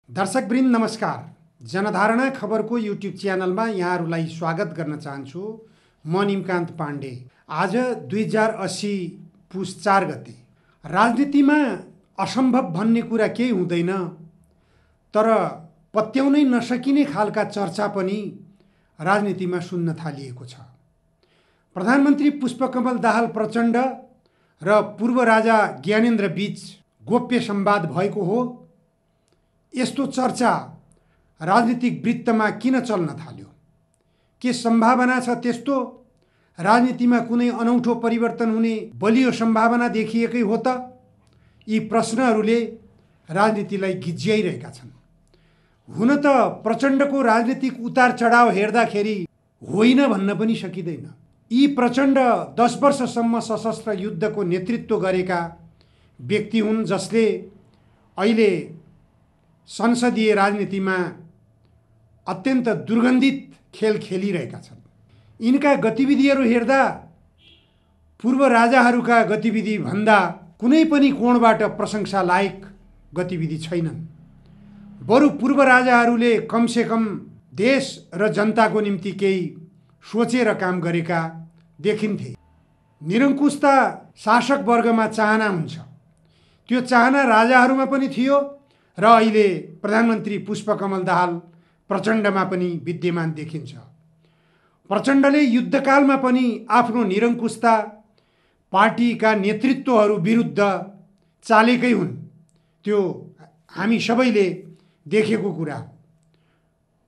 दर्शकवृन्द नमस्कार। जनधारणा खबरको युट्युब च्यानलमा यहाँहरूलाई स्वागत गर्न चाहन्छु। म निमकान्त पाण्डे। आज 2080 पुस 4 गते। राजनीतिमा असम्भव भन्ने कुरा केही हुँदैन, तर पत्याउनै नसकिने खालका चर्चा पनि राजनीतिमा सुन्न थालिएको छ। प्रधानमन्त्री पुष्पकमल दाहाल प्रचण्ड र पूर्व राजा ज्ञानेन्द्र बीच गोप्य संवाद भएको हो। यस्तो चर्चा राजनीतिक वृत्तमा किन चल्न थाल्यो? के सम्भावना छ त्यस्तो? राजनीतिमा कुनै अनौठो परिवर्तन हुने बलियो सम्भावना देखिएकै हो त? यी प्रश्नहरूले राजनीतिलाई गिज्याइरहेका छन्। हुन त प्रचण्डको राजनीतिक उतार चढाव हेर्दाखेरि होइन भन्न पनि सकिँदैन। यी प्रचण्ड 10 वर्षसम्म सशस्त्र युद्धको नेतृत्व गरेका व्यक्ति हुन्, जसले अहिले संसदीय राजनीतिमा अत्यन्त दुर्गन्धित खेल खेलिरहेका छन्। यिनका गतिविधिहरू हेर्दा पूर्व राजाहरूका गतिविधि भन्दा कुनै पनि कोणबाट प्रशंसा लायक गतिविधि छैनन्। बरु पूर्व राजाहरूले कमसेकम देश र जनताको निम्ति केही सोचेर काम गरेका देखिन्थे। निरङ्कुशता शासक वर्गमा चाहना हुन्छ, त्यो चाहना राजाहरूमा पनि थियो र अहिले प्रधानमन्त्री पुष्पकमल दाहाल प्रचण्डमा पनि विद्यमान देखिन्छ। प्रचण्डले युद्धकालमा पनि आफ्नो निरङ्कुशता पार्टीका नेतृत्वहरू विरुद्ध चालेकै हुन्। त्यो हामी सबैले देखेको कुरा हो।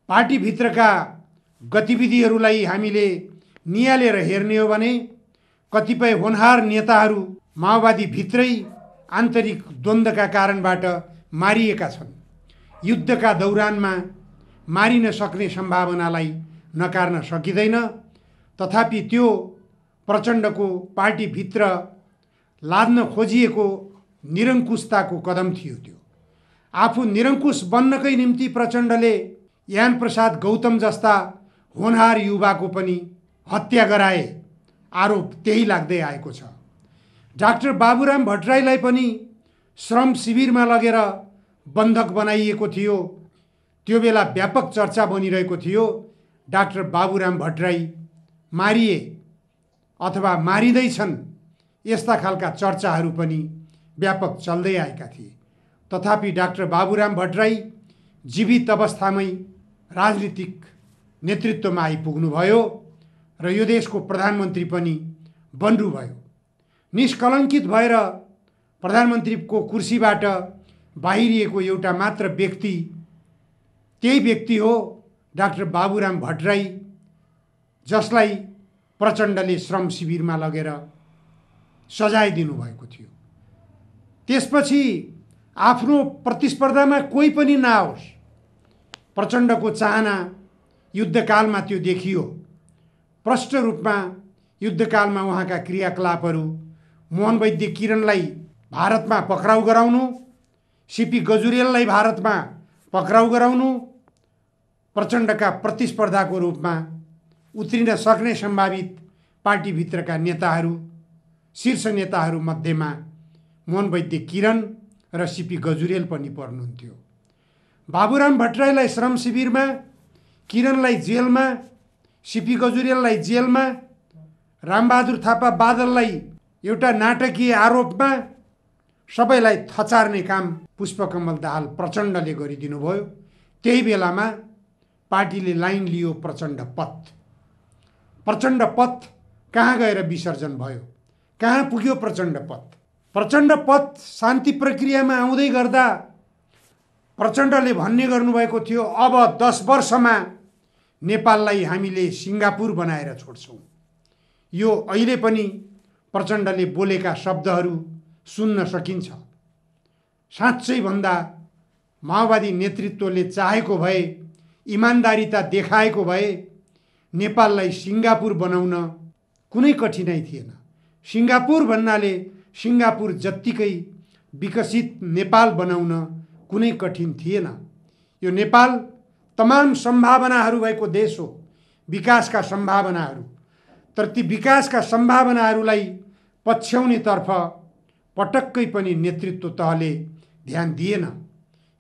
पार्टीभित्रका गतिविधिहरूलाई हामीले नियालेर हेर्ने हो भने कतिपय होनहार नेताहरू माओवादी भित्रै आन्तरिक द्वन्द्वका कारणबाट मारिएका छन्। युद्धका दौरानमा मारिन सक्ने सम्भावनालाई नकार्न सकिँदैन। तथापि त्यो प्रचण्डको पार्टीभित्र लाद्न खोजिएको निरङ्कुशताको कदम थियो। त्यो आफू निरङ्कुश बन्नकै निम्ति प्रचण्डले यान प्रसाद गौतम जस्ता होनहार युवाको पनि हत्या गराए, आरोप त्यही लाग्दै आएको छ। डाक्टर बाबुराम भट्टराईलाई पनि श्रम शिविरमा लगेर बन्धक बनाइएको थियो। त्यो बेला व्यापक चर्चा बनिरहेको थियो, डाक्टर बाबुराम भट्टराई मारिए अथवा मारिँदैछन्, यस्ता खालका चर्चाहरू पनि व्यापक चल्दै आएका थिए। तथापि डाक्टर बाबुराम भट्टराई जीवित अवस्थामै राजनीतिक नेतृत्वमा आइपुग्नुभयो र यो देशको प्रधानमन्त्री पनि बन्नुभयो। निष्कलङ्कित भएर प्रधानमन्त्रीको कुर्सीबाट बाहिरिएको एउटा मात्र व्यक्ति, त्यही व्यक्ति हो डाक्टर बाबुराम भट्टराई, जसलाई प्रचण्डले श्रम शिविरमा लगेर सजाय दिनुभएको थियो। त्यसपछि आफ्नो प्रतिस्पर्धामा कोही पनि नआओस्, प्रचण्डको चाहना युद्धकालमा त्यो देखियो। प्रष्ट रूपमा युद्धकालमा उहाँका क्रियाकलापहरू मोहन वैद्य किरणलाई भारतमा पक्राउ गराउनु, सीपी गजुरेललाई भारतमा पक्राउ गराउनु, प्रचण्डका प्रतिस्पर्धाको रूपमा उत्रिन सक्ने सम्भावित पार्टीभित्रका नेताहरू, शीर्ष नेताहरू मध्येमा मोहन वैद्य किरण र सीपी गजुरेल पनि पर्नुहुन्थ्यो। बाबुराम भट्टराईलाई श्रम शिविरमा, किरणलाई जेलमा, सीपी गजुरेललाई जेलमा, रामबहादुर थापा बादललाई एउटा नाटकीय आरोपमा सबैलाई थचार्ने काम पुष्पकमल दाहाल प्रचण्डले गरिदिनु भयो। त्यही बेलामा पार्टीले लाइन लियो प्रचण्ड पथ। प्रचण्ड पथ कहाँ गएर विसर्जन भयो? कहाँ पुग्यो प्रचण्ड पथ? प्रचण्ड पथ शान्ति प्रक्रियामा आउँदै गर्दा प्रचण्डले भन्ने गर्नुभएको थियो, अब 10 वर्षमा नेपाललाई हामीले सिङ्गापुर बनाएर छोड्छौँ। यो अहिले पनि प्रचण्डले बोलेका शब्दहरू सुन्न सकिन्छ। साँच्चै भन्दा माओवादी नेतृत्वले चाहेको भए, इमान्दारिता देखाएको भए नेपाललाई सिङ्गापुर बनाउन कुनै कठिनाइ थिएन। सिङ्गापुर भन्नाले सिङ्गापुर जत्तिकै विकसित नेपाल बनाउन कुनै कठिन थिएन। यो नेपाल तमाम सम्भावनाहरू भएको देश हो, विकासका सम्भावनाहरू। तर ती विकासका सम्भावनाहरूलाई पछ्याउनेतर्फ पटक्कै पनि नेतृत्व तहले ध्यान दिएन।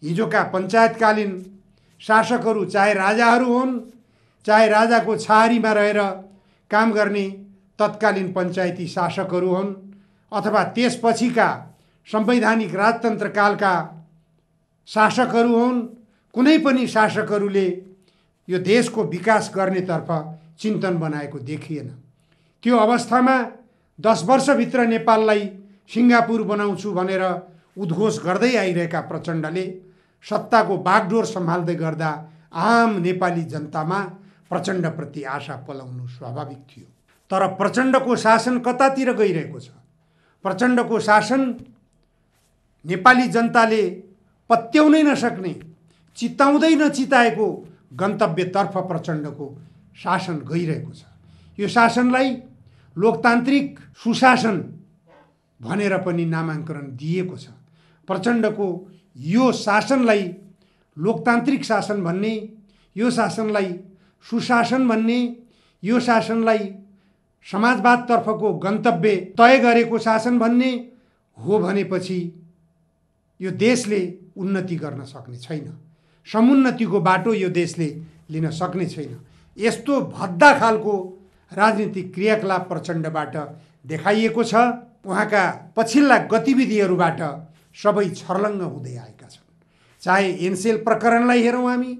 हिजोका पञ्चायतकालीन शासकहरू चाहे राजाहरू हुन्, चाहे राजाको छाहारीमा रहेर काम गर्ने तत्कालीन पञ्चायती शासकहरू हुन्, अथवा त्यसपछिका संवैधानिक राजतन्त्रकालका शासकहरू हुन्, कुनै पनि शासकहरूले यो देशको विकास गर्नेतर्फ चिन्तन बनाएको देखिएन। त्यो अवस्थामा 10 वर्षभित्र नेपाललाई सिङ्गापुर बनाउँछु भनेर उद्घोष गर्दै आइरहेका प्रचण्डले सत्ताको बागडोर सम्हाल्दै गर्दा आम नेपाली जनतामा प्रचण्डप्रति आशा पलाउनु स्वाभाविक थियो। तर प्रचण्डको शासन कतातिर गइरहेको छ? प्रचण्डको शासन नेपाली जनताले पत्याउनै नसक्ने, चिताउँदै नचिताएको गन्तव्यतर्फ प्रचण्डको शासन गइरहेको छ। यो शासनलाई लोकतान्त्रिक सुशासन भनेर पनि नामाङ्करण दिएको छ। प्रचण्डको यो शासनलाई लोकतान्त्रिक शासन भन्ने, यो शासनलाई सुशासन भन्ने, यो शासनलाई समाजवादतर्फको गन्तव्य तय गरेको शासन भन्ने हो भनेपछि यो देशले उन्नति गर्न सक्ने छैन। समुन्नतिको बाटो यो देशले लिन सक्ने छैन। यस्तो भद्दा खालको राजनीतिक क्रियाकलाप प्रचण्डबाट देखाइएको छ। उहाँका पछिल्ला गतिविधिहरूबाट सबै छर्लङ्ग हुँदै आएका छन्। चाहे एनसेल प्रकरणलाई हेरौँ हामी,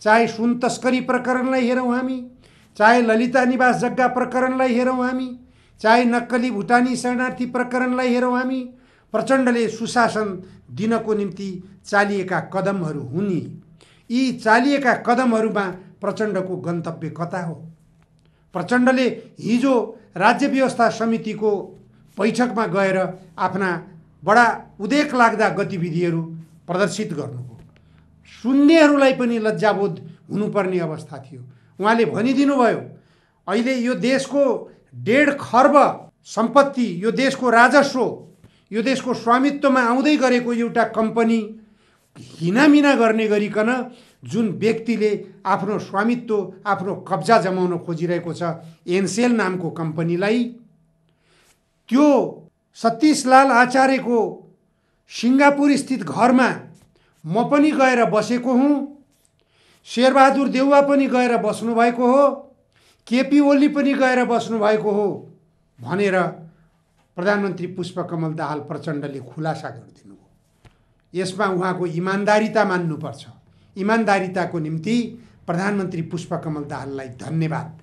चाहे सुन तस्करी प्रकरणलाई हेरौँ हामी, चाहे ललिता निवास जग्गा प्रकरणलाई हेरौँ हामी, चाहे नक्कली भुटानी शरणार्थी प्रकरणलाई हेरौँ हामी, प्रचण्डले सुशासन दिनको निम्ति चालिएका कदमहरू हुन्। यी चालिएका कदमहरूमा प्रचण्डको गन्तव्य कता हो? प्रचण्डले हिजो राज्य व्यवस्था समितिको बैठकमा गएर आफ्ना बडा उदेक लाग्दा गतिविधिहरू प्रदर्शित गर्नुभयो। सुन्नेहरूलाई पनि लज्जाबोध हुनुपर्ने अवस्था थियो। उहाँले भनिदिनु भयो, अहिले यो देशको 1.5 खर्ब सम्पत्ति, यो देशको राजस्व, यो देशको स्वामित्वमा आउँदै गरेको एउटा कम्पनी हिनामिना गर्ने गरिकन जुन व्यक्तिले आफ्नो स्वामित्व, आफ्नो कब्जा जमाउन खोजिरहेको छ एनसेल नामको कम्पनीलाई, त्यो सतीशलाल आचार्यको सिङ्गापुर स्थित घरमा म पनि गएर बसेको हुँ, शेरबहादुर देउवा पनि गएर बस्नुभएको हो, केपी ओली पनि गएर बस्नुभएको हो भनेर प्रधानमन्त्री पुष्पकमल दाहाल प्रचण्डले खुलासा गरिदिनु हो। यसमा उहाँको इमान्दारिता मान्नुपर्छ। इमान्दारिताको निम्ति प्रधानमन्त्री पुष्पकमल दाहाललाई धन्यवाद।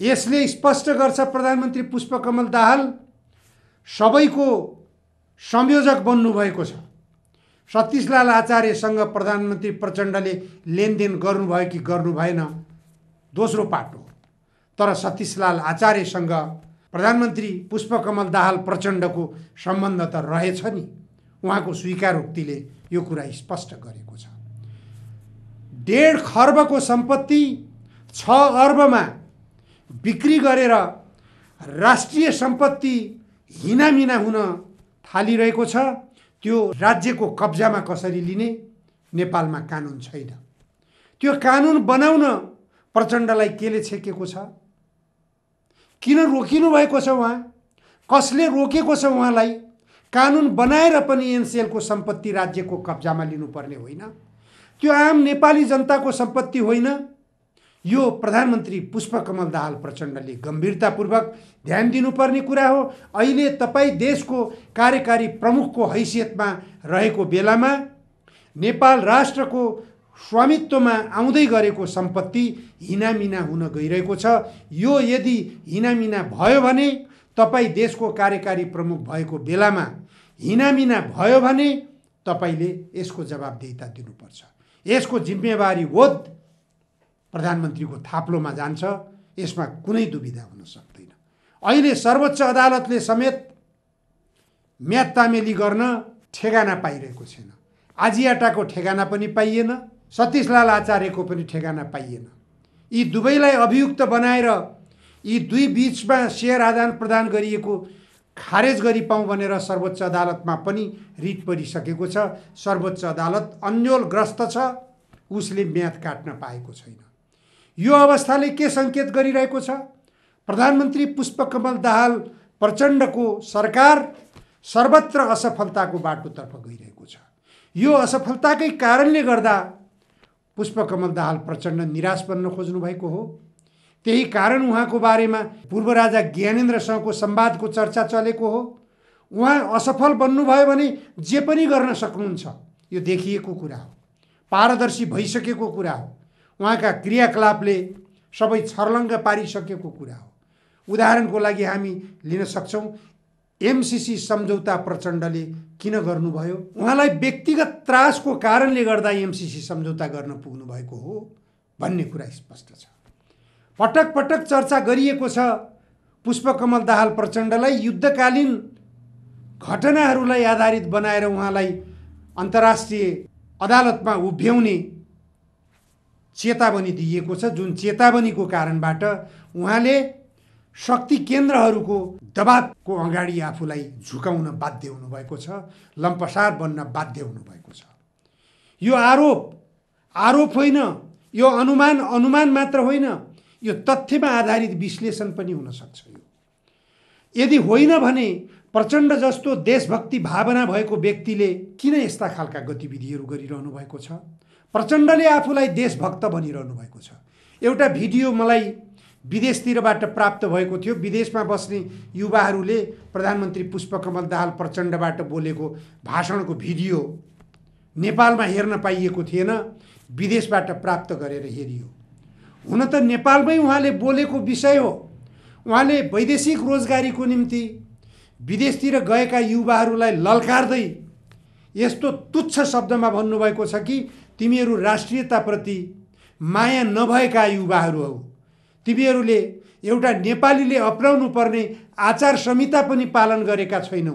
यसले स्पष्ट गर्छ प्रधानमन्त्री पुष्पकमल दाहाल सबैको संयोजक बन्नुभएको छ। सतीशलाल आचार्यसँग प्रधानमन्त्री प्रचण्डले लेनदेन गर्नुभयो कि गर्नु भएन दोस्रो पाटो, तर सतीशलाल आचार्यसँग प्रधानमन्त्री पुष्पकमल दाहाल प्रचण्डको सम्बन्ध त रहेछ नि। उहाँको स्वीकारोक्तिले यो कुरा स्पष्ट गरेको छ। 1.5 खर्बको सम्पत्ति 6 अर्बमा बिक्री गरेर राष्ट्रिय सम्पत्ति हिनामिना हुन थालिरहेको छ। त्यो राज्यको कब्जामा कसरी लिने नेपालमा कानुन छैन। त्यो कानुन बनाउन प्रचण्डलाई केले छेकेको छ? किन रोकिनु भएको छ? उहाँ कसले रोकेको छ उहाँलाई? कानुन बनाएर पनि एनसेलको सम्पत्ति राज्यको कब्जामा लिनुपर्ने होइन। त्यो आम नेपाली जनताको सम्पत्ति होइन। यो प्रधानमन्त्री पुष्पकमल दाहाल प्रचण्डले गम्भीरतापूर्वक ध्यान दिनुपर्ने कुरा हो। अहिले तपाईँ देशको कार्यकारी प्रमुखको हैसियतमा रहेको बेलामा नेपाल राष्ट्रको स्वामित्वमा आउँदै गरेको सम्पत्ति हिनामिना हुन गइरहेको छ। यो यदि हिनामिना भयो भने, तपाईँ देशको कार्यकारी प्रमुख भएको बेलामा हिनामिना भयो भने तपाईँले यसको जवाबदेहिता दिनुपर्छ। यसको जिम्मेवारी बोध प्रधानमन्त्रीको थाप्लोमा जान्छ। यसमा कुनै दुविधा हुन सक्दैन। अहिले सर्वोच्च अदालतले समेत म्याद तामेली गर्न ठेगाना पाइरहेको छैन। आजियाटाको ठेगाना पनि पाइएन, सतीशलाल आचार्यको पनि ठेगाना पाइएन। यी दुवैलाई अभियुक्त बनाएर यी दुई बीचमा शेयर आदान प्रदान गरिएको खारेज गरी पाऊँ भनेर सर्वोच्च अदालतमा पनि रिट परिसकेको छ। सर्वोच्च अदालत अन्योलग्रस्त छ, उसले म्याद काट्न पाएको छैन। यो अवस्थाले के सङ्केत गरिरहेको छ? प्रधानमन्त्री पुष्पकमल दाहाल प्रचण्डको सरकार सर्वत्र असफलताको बाटोतर्फ गइरहेको छ। यो असफलताकै कारणले गर्दा पुष्पकमल दाहाल प्रचण्ड निराश बन्न खोज्नु भएको हो। त्यही कारण उहाँको बारेमा पूर्व राजा ज्ञानेन्द्रसँगको संवादको चर्चा चलेको हो। उहाँ असफल बन्नुभयो भने जे पनि गर्न सक्नुहुन्छ, यो देखिएको कुरा हो, पारदर्शी भइसकेको कुरा हो। उहाँका क्रियाकलापले सबै छर्लङ्ग पारिसकेको कुरा हो। उदाहरणको लागि हामी लिन सक्छौँ एमसीसी सम्झौता प्रचण्डले किन गर्नुभयो? उहाँलाई व्यक्तिगत त्रासको कारणले गर्दा एमसीसी सम्झौता गर्न पुग्नु भएको हो भन्ने कुरा स्पष्ट छ। पटक पटक चर्चा गरिएको छ पुष्पकमल दाहाल प्रचण्डलाई युद्धकालीन घटनाहरूलाई आधारित बनाएर उहाँलाई अन्तर्राष्ट्रिय अदालतमा उभ्याउने चेतावनी दिएको छ, जुन चेतावनीको कारणबाट उहाँले शक्ति केन्द्रहरूको दबावको अगाडि आफूलाई झुकाउन बाध्य हुनुभएको छ, लम्पसार बन्न बाध्य हुनुभएको छ। यो आरोप होइन, यो अनुमान मात्र होइन, यो तथ्यमा आधारित विश्लेषण पनि हुन सक्छ। यदि होइन भने प्रचण्ड जस्तो देशभक्ति भावना भएको व्यक्तिले किन यस्ता खालका गतिविधिहरू गरिरहनु भएको छ? प्रचण्डले आफूलाई देशभक्त भनिरहनु भएको छ। एउटा भिडियो मलाई विदेशतिरबाट प्राप्त भएको थियो। विदेशमा बस्ने युवाहरूले प्रधानमन्त्री पुष्पकमल दाहाल प्रचण्डबाट बोलेको भाषणको भिडियो नेपालमा हेर्न पाइएको थिएन, विदेशबाट प्राप्त गरेर हेरियो। हुन त नेपालमै उहाँले बोलेको विषय हो। उहाँले वैदेशिक रोजगारीको निम्ति विदेशतिर गएका युवाहरूलाई ललकार्दै यस्तो तुच्छ शब्दमा भन्नुभएको छ कि तिमीहरू राष्ट्रियताप्रति माया नभएका युवाहरू हौ, तिमीहरूले एउटा नेपालीले अपनाउनु पर्ने आचार संहिता पनि पालन गरेका छैनौ,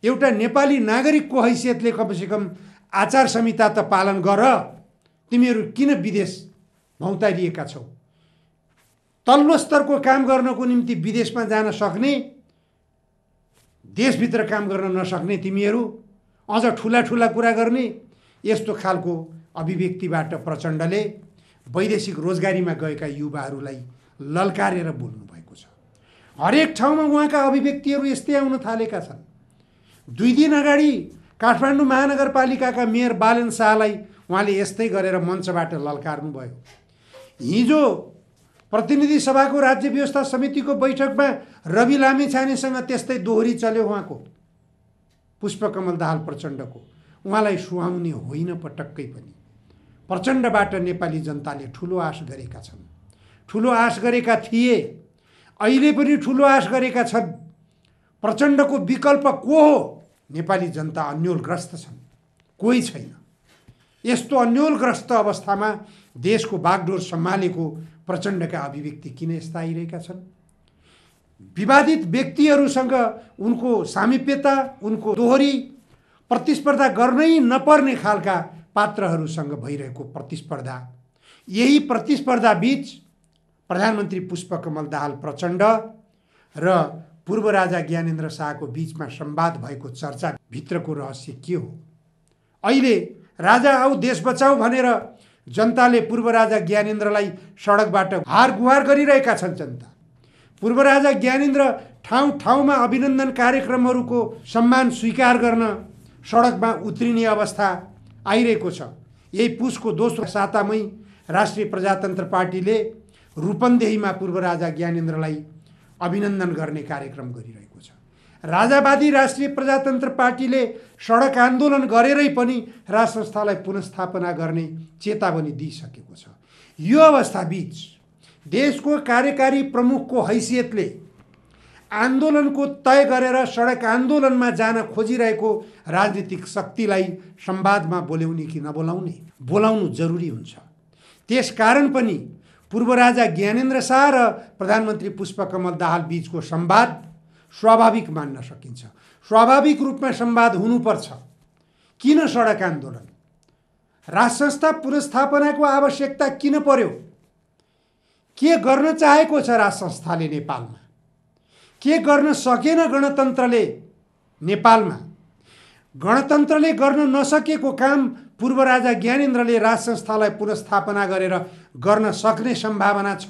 एउटा नेपाली नागरिकको हैसियतले कमसेकम आचार संहिता त पालन गर, तिमीहरू किन विदेश भौँतारिएका छौ? तल्लो स्तरको काम गर्नको निम्ति विदेशमा जान सक्ने, देशभित्र काम गर्न नसक्ने तिमीहरू अझ ठुला ठुला कुरा गर्ने, यस्तो खालको अभिव्यक्तिबाट प्रचण्डले वैदेशिक रोजगारीमा गएका युवाहरूलाई ललकारेर बोल्नु भएको छ। हरेक ठाउँमा उहाँका अभिव्यक्तिहरू यस्तै आउन थालेका छन्। 2 दिन अगाडि काठमाडौँ महानगरपालिकाका मेयर बालेन शाहलाई उहाँले यस्तै गरेर मञ्चबाट ललकार्नु भयो। हिजो प्रतिनिधि सभाको राज्य व्यवस्था समितिको बैठकमा रवि लामिछानेसँग त्यस्तै दोहोरी चल्यो उहाँको, पुष्पकमल दाहाल प्रचण्डको। उहाँलाई सुहाउने होइन पटक्कै पनि। प्रचण्डबाट नेपाली जनताले ठुलो आश गरेका छन्, ठुलो आश गरेका थिए, अहिले पनि ठुलो आश गरेका छन्। प्रचण्डको विकल्प को हो? नेपाली जनता अन्योलग्रस्त छन्, कोही छैन। यस्तो अन्योलग्रस्त अवस्थामा देशको बागडोर सम्हालेको प्रचण्डका अभिव्यक्ति किन यस्ता आइरहेका छन्? विवादित व्यक्तिहरूसँग उनको सामिप्यता, उनको दोहोरी, प्रतिस्पर्धा गर्नै नपर्ने खालका पात्रहरूसँग भइरहेको प्रतिस्पर्धा, यही प्रतिस्पर्धा बीच प्रधानमन्त्री पुष्पकमल दाहाल प्रचण्ड र पूर्व राजा ज्ञानेन्द्र शाहको बीचमा संवाद भएको चर्चा भित्रको रहस्य के हो? अहिले राजा आऊ देश बचाऊ भनेर जनताले पूर्व राजा ज्ञानेन्द्रलाई सडकबाट हार गुहार गरिरहेका छन्। जनता पूर्व राजा ज्ञानेन्द्र ठाउँ ठाउँमा अभिनन्दन कार्यक्रमहरूको सम्मान स्वीकार गर्न सडकमा उत्रिने अवस्था आइरहेको छ। यही पुसको दोस्रो सातामै राष्ट्रिय प्रजातन्त्र पार्टीले रूपन्देहीमा पूर्व राजा ज्ञानेन्द्रलाई अभिनन्दन गर्ने कार्यक्रम गरिरहेको छ। राजावादी राष्ट्रिय प्रजातन्त्र पार्टीले सडक आन्दोलन गरेरै पनि राज संस्थालाई पुनर्स्थापना गर्ने चेतावनी दिइसकेको छ। यो अवस्था बीच देशको कार्यकारी प्रमुखको हैसियतले आन्दोलनको तय गरेर सडक आन्दोलनमा जान खोजिरहेको राजनीतिक शक्तिलाई संवादमा बोलाउने कि नबोलाउने? बोलाउनु जरुरी हुन्छ। त्यसकारण पनि पूर्व राजा ज्ञानेन्द्र शाह र प्रधानमन्त्री पुष्पकमल दाहाल बीचको संवाद स्वाभाविक मान्न सकिन्छ। स्वाभाविक रूपमा संवाद हुनुपर्छ। किन सडक आन्दोलन? राज संस्था पुनर्स्थापनाको आवश्यकता किन पर्यो? के गर्न चाहेको छ राज संस्थाले नेपालमा? के गर्न सकेन गणतन्त्रले नेपालमा? गणतन्त्रले गर्न नसकेको काम पूर्व राजा ज्ञानेन्द्रले राज संस्थालाई पुनर्स्थापना गरेर गर्न सक्ने सम्भावना छ।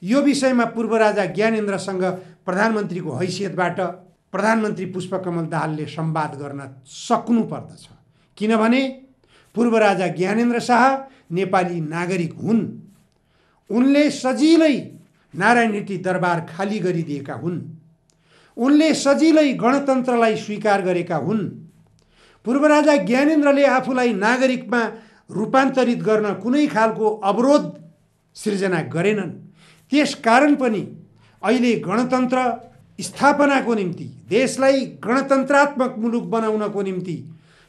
यो विषयमा पूर्व राजा ज्ञानेन्द्रसँग प्रधानमन्त्रीको हैसियतबाट प्रधानमन्त्री पुष्पकमल दाहालले संवाद गर्न सक्नु पर्दछ। किनभने पूर्व राजा ज्ञानेन्द्र शाह नेपाली नागरिक हुन्। उनले सजिलै नारायण हिटी दरबार खाली गरिदिएका हुन्। उनले सजिलै गणतन्त्रलाई स्वीकार गरेका हुन्। पूर्व राजा ज्ञानेन्द्रले आफूलाई नागरिकमा रूपान्तरित गर्न कुनै खालको अवरोध सिर्जना गरेनन्। त्यसकारण पनि अहिले गणतन्त्र स्थापनाको निम्ति, देशलाई गणतन्त्रात्मक मुलुक बनाउनको निम्ति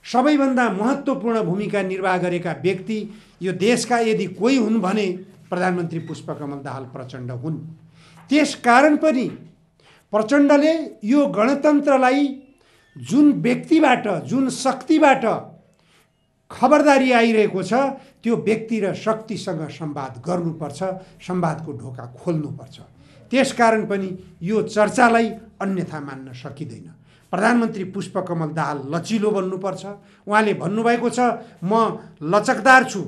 सबैभन्दा महत्त्वपूर्ण भूमिका निर्वाह गरेका व्यक्ति यो देशका यदि कोही हुन् भने प्रधानमन्त्री पुष्पकमल दाहाल प्रचण्ड हुन्। त्यसकारण पनि प्रचण्डले यो गणतन्त्रलाई जुन व्यक्तिबाट, जुन शक्तिबाट खबरदारी आइरहेको छ त्यो व्यक्ति र शक्तिसँग संवाद गर्नुपर्छ, संवादको ढोका खोल्नुपर्छ। त्यसकारण पनि यो चर्चालाई अन्यथा मान्न सकिँदैन। प्रधानमन्त्री पुष्पकमल दाहाल लचिलो बन्नुपर्छ। उहाँले भन्नुभएको छ म लचकदार छु,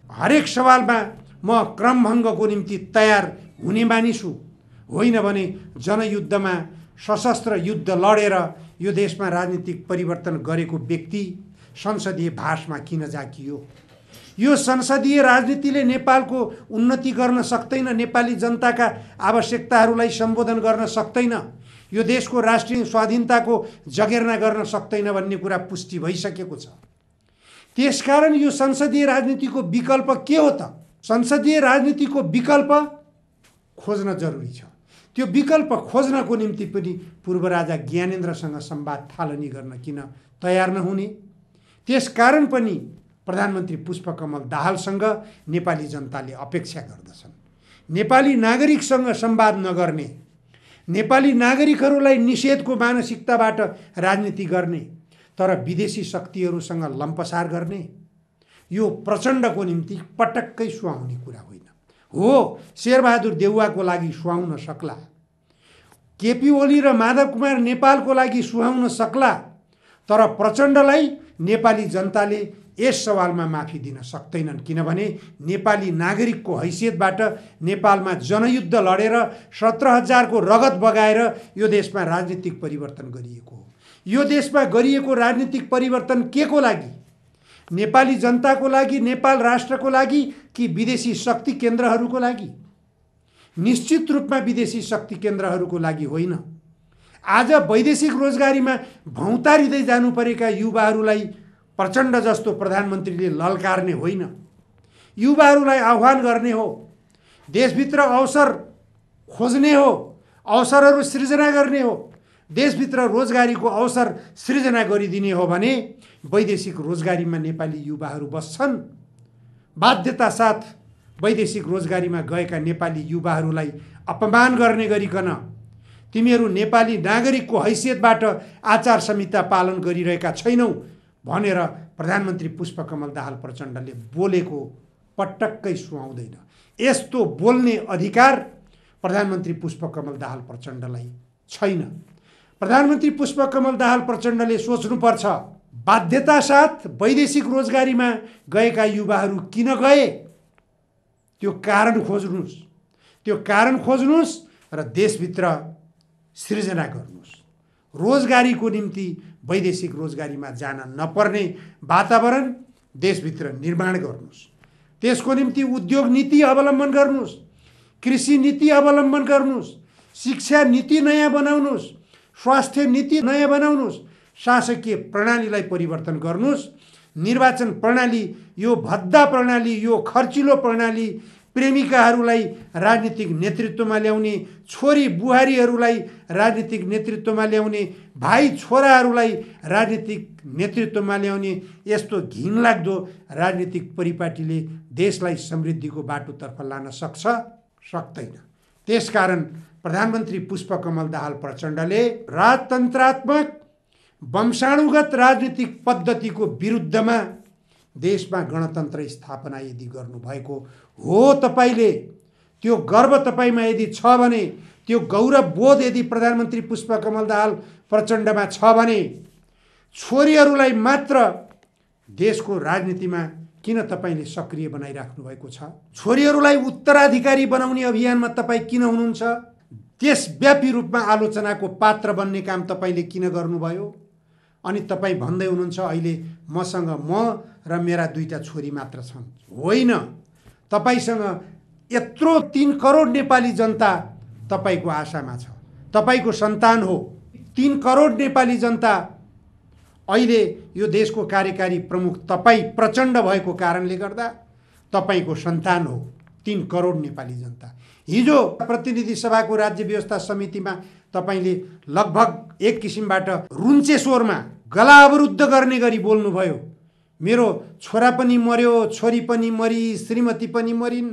हरेक सवालमा म क्रमभङ्गको निम्ति तयार हुने मानिस हुँ। होइन भने जनयुद्धमा सशस्त्र युद्ध लडेर यो देशमा राजनीतिक परिवर्तन गरेको व्यक्ति संसदीय भाषमा किन जाकियो? यो संसदीय राजनीतिले नेपालको उन्नति गर्न सक्दैन, नेपाली जनताका आवश्यकताहरूलाई सम्बोधन गर्न सक्दैन, यो देशको राष्ट्रिय स्वाधीनताको जगेर्ना गर्न सक्दैन भन्ने कुरा पुष्टि भइसकेको छ। त्यसकारण यो संसदीय राजनीतिको विकल्प के हो त? संसदीय राजनीतिको विकल्प खोज्न जरुरी छ। त्यो विकल्प खोज्नको निम्ति पनि पूर्व राजा ज्ञानेन्द्रसँग संवाद थालनी गर्न किन तयार नहुने? त्यसकारण पनि प्रधानमन्त्री पुष्पकमल दाहालसँग नेपाली जनताले अपेक्षा गर्दछन्। नेपाली नागरिकसँग संवाद नगर्ने, नेपाली नागरिकहरूलाई निषेधको मानसिकताबाट राजनीति गर्ने, तर विदेशी शक्तिहरूसँग लम्पसार गर्ने, यो प्रचण्डको निम्ति पटक्कै सुहाउने कुरा होइन। हो, शेरबहादुर देउवाको लागि सुहाउन सक्ला, केपी ओली र माधव कुमार नेपालको लागि सुहाउन सक्ला, तर प्रचण्डलाई नेपाली जनताले यस सवालमा माफी दिन सक्दैनन्। किनभने नेपाली नागरिकको हैसियतबाट नेपालमा जनयुद्ध लडेर 17,000 को रगत बगाएर यो देशमा राजनीतिक परिवर्तन गरिएको हो। यो देशमा गरिएको राजनीतिक परिवर्तन के को लागि? नेपाली जनताको लागि, नेपाल राष्ट्रको लागि कि विदेशी शक्ति केन्द्रहरूको लागि? निश्चित रूपमा विदेशी शक्ति केन्द्रहरूको लागि होइन। आज वैदेशिक रोजगारीमा भौतारिँदै जानु परेका युवाहरूलाई प्रचण्ड जस्तो प्रधानमन्त्रीले ललकार्ने होइन, युवाहरूलाई आह्वान गर्ने हो, देशभित्र अवसर खोज्ने हो, अवसरहरू सृजना गर्ने हो, देशभित्र रोजगारीको अवसर सृजना गरिदिने हो भने वैदेशिक रोजगारीमा नेपाली युवाहरू बस्छन्। बाध्यता साथ वैदेशिक रोजगारीमा गएका नेपाली युवाहरूलाई अपमान गर्ने गरिकन तिमीहरू नेपाली नागरिकको हैसियतबाट आचार संहिता पालन गरिरहेका छैनौ भनेर प्रधानमन्त्री पुष्पकमल दाहाल प्रचण्डले बोलेको पटक्कै सुहाउँदैन। यस्तो बोल्ने अधिकार प्रधानमन्त्री पुष्पकमल दाहाल प्रचण्डलाई छैन। प्रधानमन्त्री पुष्पकमल दाहाल प्रचण्डले सोच्नुपर्छ, बाध्यता साथ वैदेशिक रोजगारीमा गएका युवाहरू किन गए? त्यो कारण खोज्नुस्, त्यो कारण खोज्नुस् र देशभित्र सृजना गर्नुस्। रोजगारीको निम्ति वैदेशिक रोजगारीमा जान नपर्ने वातावरण देशभित्र निर्माण गर्नुस्। त्यसको निम्ति उद्योग नीति अवलम्बन गर्नुस्, कृषि नीति अवलम्बन गर्नुस्, शिक्षा नीति नयाँ बनाउनुस्, स्वास्थ्य नीति नयाँ बनाउनुस्, शासकीय प्रणालीलाई परिवर्तन गर्नुस्, निर्वाचन प्रणाली, यो भद्दा प्रणाली, यो खर्चिलो प्रणाली, प्रेमिकाहरूलाई राजनीतिक नेतृत्वमा ल्याउने, छोरी बुहारीहरूलाई राजनीतिक नेतृत्वमा ल्याउने, भाइ छोराहरूलाई राजनीतिक नेतृत्वमा ल्याउने यस्तो घिनलाग्दो राजनीतिक परिपाटीले देशलाई समृद्धिको बाटोतर्फ लान सक्छ? सक्दैन। त्यसकारण प्रधानमन्त्री पुष्पकमल दाहाल प्रचण्डले राजतन्त्रात्मक वंशाणुगत राजनीतिक पद्धतिको विरुद्धमा देशमा गणतन्त्र स्थापना यदि गर्नुभएको हो, तपाईले त्यो गर्व तपाईमा यदि छ भने, त्यो गौरव बोध यदि प्रधानमन्त्री पुष्पकमल दाहाल प्रचण्डमा छ भने, छोरीहरूलाई मात्र देशको राजनीतिमा किन तपाईले सक्रिय बनाइराख्नु भएको छ? छोरीहरूलाई उत्तराधिकारी बनाउने अभियानमा तपाईँ किन हुनुहुन्छ? देशव्यापी रूपमा आलोचनाको पात्र बन्ने काम तपाईले किन गर्नुभयो? अनि तपाईँ भन्दै हुनुहुन्छ अहिले मसँग म र मेरा 2टा छोरी मात्र छन्। होइन, तपाईसँग यत्रो 3 करोड नेपाली जनता तपाईको आशामा छ, तपाईको सन्तान हो। 3 करोड नेपाली जनता अहिले यो देशको कार्यकारी प्रमुख तपाईँ प्रचण्ड भएको कारणले गर्दा तपाईको सन्तान हो 3 करोड नेपाली जनता। हिजो प्रतिनिधि सभाको राज्य व्यवस्था समितिमा तपाईले लगभग एक किसिमबाट रुन्चे स्वरमा गला अवरुद्ध गर्ने गरी बोल्नुभयो। मेरो छोरा पनि मर्यो, छोरी पनि मरी, श्रीमती पनि मरिन्,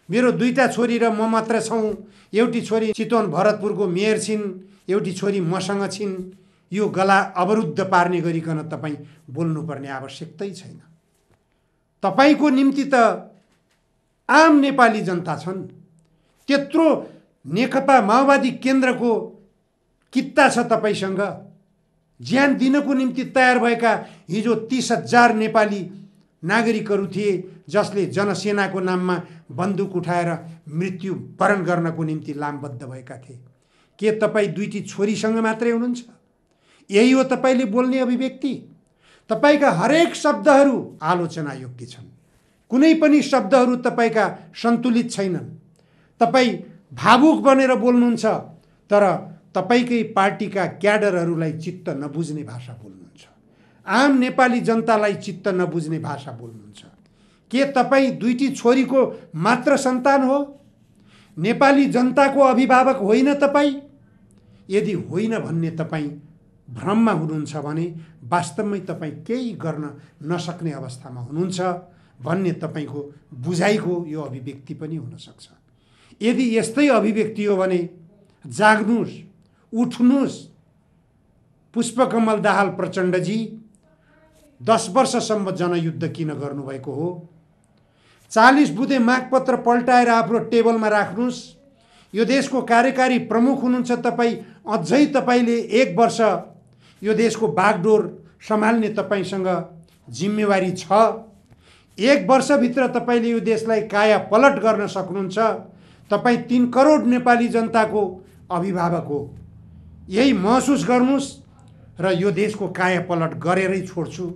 मेरो 2टा छोरी र म मात्र छौँ। एउटी छोरी चितवन भरतपुरको मेयर छिन्, एउटी छोरी मसँग छिन्। यो गला अवरुद्ध पार्ने गरिकन तपाईँ बोल्नुपर्ने आवश्यकतै छैन। तपाईको निम्ति त आम नेपाली जनता छन्। त्यत्रो नेकपा माओवादी केन्द्रको कित्ता छ तपाईसँग। ज्यान दिनको निम्ति तयार भएका हिजो 30,000 नेपाली नागरिकहरू थिए जसले जनसेनाको नाममा बन्दुक उठाएर मृत्यु वरण गर्नको निम्ति लामबद्ध भएका थिए। के तपाईँ 2टी छोरीसँग मात्रै हुनुहुन्छ? यही हो तपाईले बोल्ने अभिव्यक्ति? तपाईका हरेक शब्दहरू आलोचना योग्य छन्। कुनै पनि शब्दहरू तपाईका सन्तुलित छैनन्। तपाईँ भावुक बनेर बोल्नुहुन्छ, तर तपाईकै पार्टीका क्याडरहरूलाई चित्त नबुझ्ने भाषा बोल्नुहुन्छ। आम नेपाली जनतालाई चित्त नबुझ्ने भाषा बोल्नुहुन्छ। के तपाईँ 2टी छोरीको मात्र सन्तान हो? नेपाली जनताको अभिभावक होइन तपाईँ? यदि होइन भन्ने तपाईँ भ्रममा हुनुहुन्छ भने वास्तवमै तपाईँ केही गर्न नसक्ने अवस्थामा हुनुहुन्छ भन्ने तपाईँको बुझाइको यो अभिव्यक्ति पनि हुन सक्छ। यदि यस्तै अभिव्यक्ति हो भने जाग्नुस्, उठ्नुस्। पुष्पकमल दाहाल प्रचण्डजी 10 वर्षसम्म जनयुद्ध किन गर्नुभएको हो? 40 बुँदे मागपत्र पल्टाएर आफ्नो टेबलमा राख्नुस्। यो देशको कार्यकारी प्रमुख हुनुहुन्छ तपाईँ, अझै तपाईँले 1 वर्ष यो देशको बागडोर सम्हाल्ने तपाईसँग जिम्मेवारी छ। 1 वर्षभित्र तपाईँले यो देशलाई काया पलट गर्न सक्नुहुन्छ। तपाईँ 3 करोड नेपाली जनताको अभिभावक हो। यही महसुस गर्नुस् र यो देशको काया पलट गरेरै छोड्छु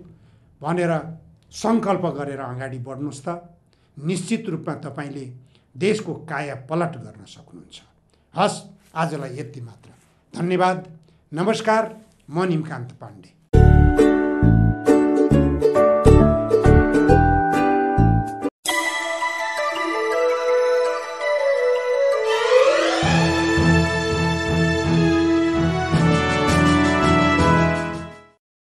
भनेर सङ्कल्प गरेर अगाडि बढ्नुस् त निश्चित रूपमा तपाईले देशको काया पलट गर्न सक्नुहुन्छ। हस्, आजलाई यति मात्र। धन्यवाद। नमस्कार। म निमकान्त पाण्डे।